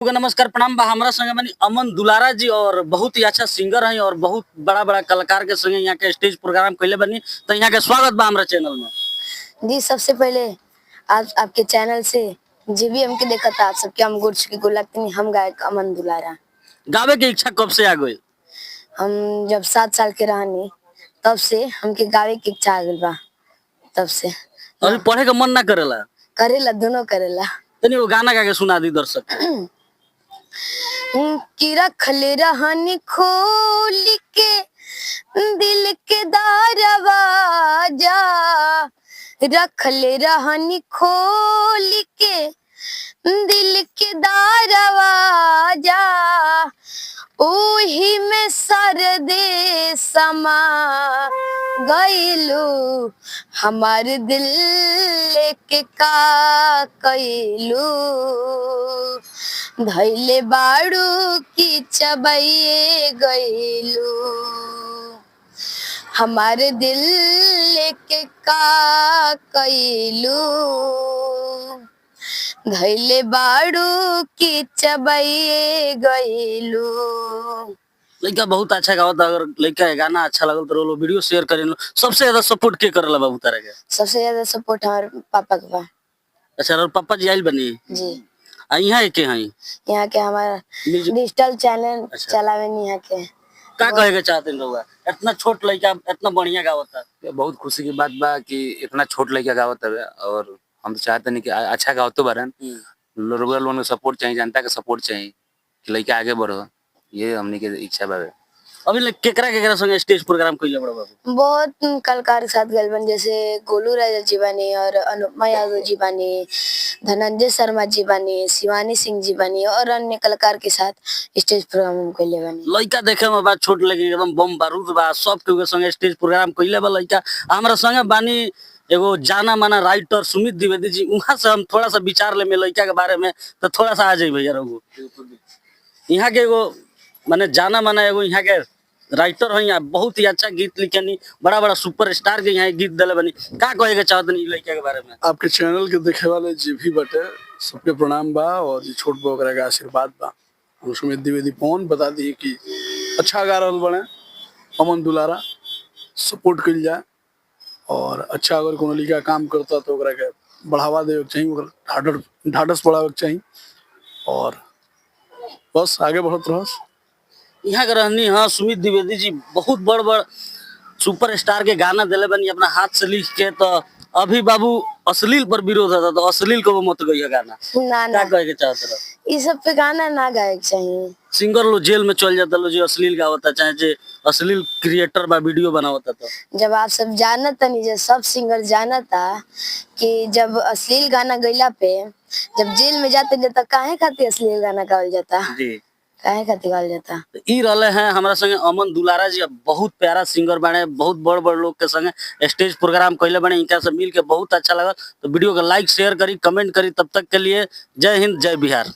नमस्कार प्रणाम बा हमरा संगे बनी अमन दुलारा जी और बहुत ही अच्छा सिंगर हैं और बहुत बड़ा बड़ा कलाकार के संगे यहाँ के स्टेज प्रोग्राम कैले बनी तो यहाँ के स्वागत बा हमरा चैनल में। जी सबसे पहले आप आपके चैनल से जे भी हमके देखा था आप सबके हम गुड़ की गोला हम गायक अमन दुलारा। गावे की इच्छा कब से आ गई? हम जब 7 साल के रहनी तब से हमके गावे की इच्छा आ गइल बा। तब से अभी पढ़े का मन ना करेला? करेला, दोनों करेला। तनी वो गाना गा के सुना दी दर्शक कि रखले रहनी खोल के दिल के दरवाजा, रखले रहनी खोल के दिल के दरवाजा, ओही में सरदे समा गइलू हमार दिल लेके का कइलू, धैले बाड़ू की चबैये गइलू हमार दिल लेके का कइलू, धैले बाड़ू की चबैये गइलू। लड़का बहुत अच्छा गावता। अगर लड़का के गाना अच्छा लगल तो लो वीडियो शेयर करें। सबसे ज्यादा सपोर्ट के करला बाबू तारा के? सबसे ज्यादा सपोर्ट हमारे पापा के बा। अच्छा, और पापा जी आइल बनी जी? यहाँ के हैं? यहाँ के हमारा डिजिटल चैनल चलावे यहाँ के। का कहे के चाहते लोग? इतना छोट लड़का इतना बढ़िया गावता। बहुत खुशी की बात बा कि इतना छोट लड़का गावत है और हम तो चाहते नहीं कि अच्छा गावतो बारन। लोगों को सपोर्ट चाहिए, जनता का सपोर्ट चाहिए कि लड़का आगे बढ़ो, ये हमनी के इच्छा बा। अभी केकरा केकरा संगे स्टेज प्रोग्राम कइले बड़ा बाबू? बहुत कलाकार के साथ गइल बन, जैसे गोलू राजा जी बानी और अनुपमा यादव जी बानी, धनंजय शर्मा जी बानी, शिवानी सिंह जी बानी और अन्य कलाकार के साथ स्टेज प्रोग्राम कइले बानी। लड़का देखे में बात छोट लगे एकदम बम बारूद बा। सब के संगे स्टेज प्रोग्राम कइले बा लड़का। हमरा संगे बानी एगो जाना माना राइटर सुमित द्विवेदी जी। वहां से हम थोड़ा सा विचार ले में लड़का के बारे में तो थोड़ा सा आ जाई भैया रघु। यहाँ के एगो माने जाना माना एगो यहाँ के राइटर है, यहाँ बहुत ही अच्छा गीत लिखनी, बड़ा बड़ा सुपर स्टार के यहाँ गीत दिले बनी। का कहे के चाहत नहीं लड़का के बारे में? आपके चैनल के देखे वाले जे भी बटे सबके प्रणाम बा और ये छोट बकरा का आशीर्वाद बा। हम सुमित द्विवेदी पवन बता दिए कि अच्छा गा रहल बने अमन दुलारा, सपोर्ट कइल जाए और अच्छा अगर कोनो लिखा काम करता तो ओकरा के बढ़ावा देवे के चाहिए, ओकरा ढाढ़स बढ़ावे के चाहिए और बस आगे बढ़त रहस। यहाँ के रहनी हाँ सुमित द्विवेदी जी बहुत बड़ बड़ सुपर स्टार के गाना दिले बनी अपना हाथ से लिख के। तो अभी बाबू अश्लील पर विरोध होता तो अश्लील को मत गई गाना। ना ना, क्या कहे के चाहते रहो? ये सब पे गाना ना गाए के चाहिए। सिंगर लोग जेल में चल जाता लो जो अश्लील गावता, चाहे जे अश्लील क्रिएटर बा वीडियो बनावता। तो जब आप सब जानता नहीं, जब सब सिंगर जानता कि जब अश्लील गाना गैला पे जब जेल में जाते जाता काहे खातिर अश्लील गाना गावल जाता? जी काहे खातिर गावल जाता? ई रहले हैं हमारा संगे अमन दुलारा जी। बहुत प्यारा सिंगर बने, बहुत बड़ बड़ लोग के संगे स्टेज प्रोग्राम कैले बने। इनका से मिल के बहुत अच्छा लगा। तो वीडियो को लाइक शेयर करी, कमेंट करी। तब तक के लिए जय हिंद, जय बिहार।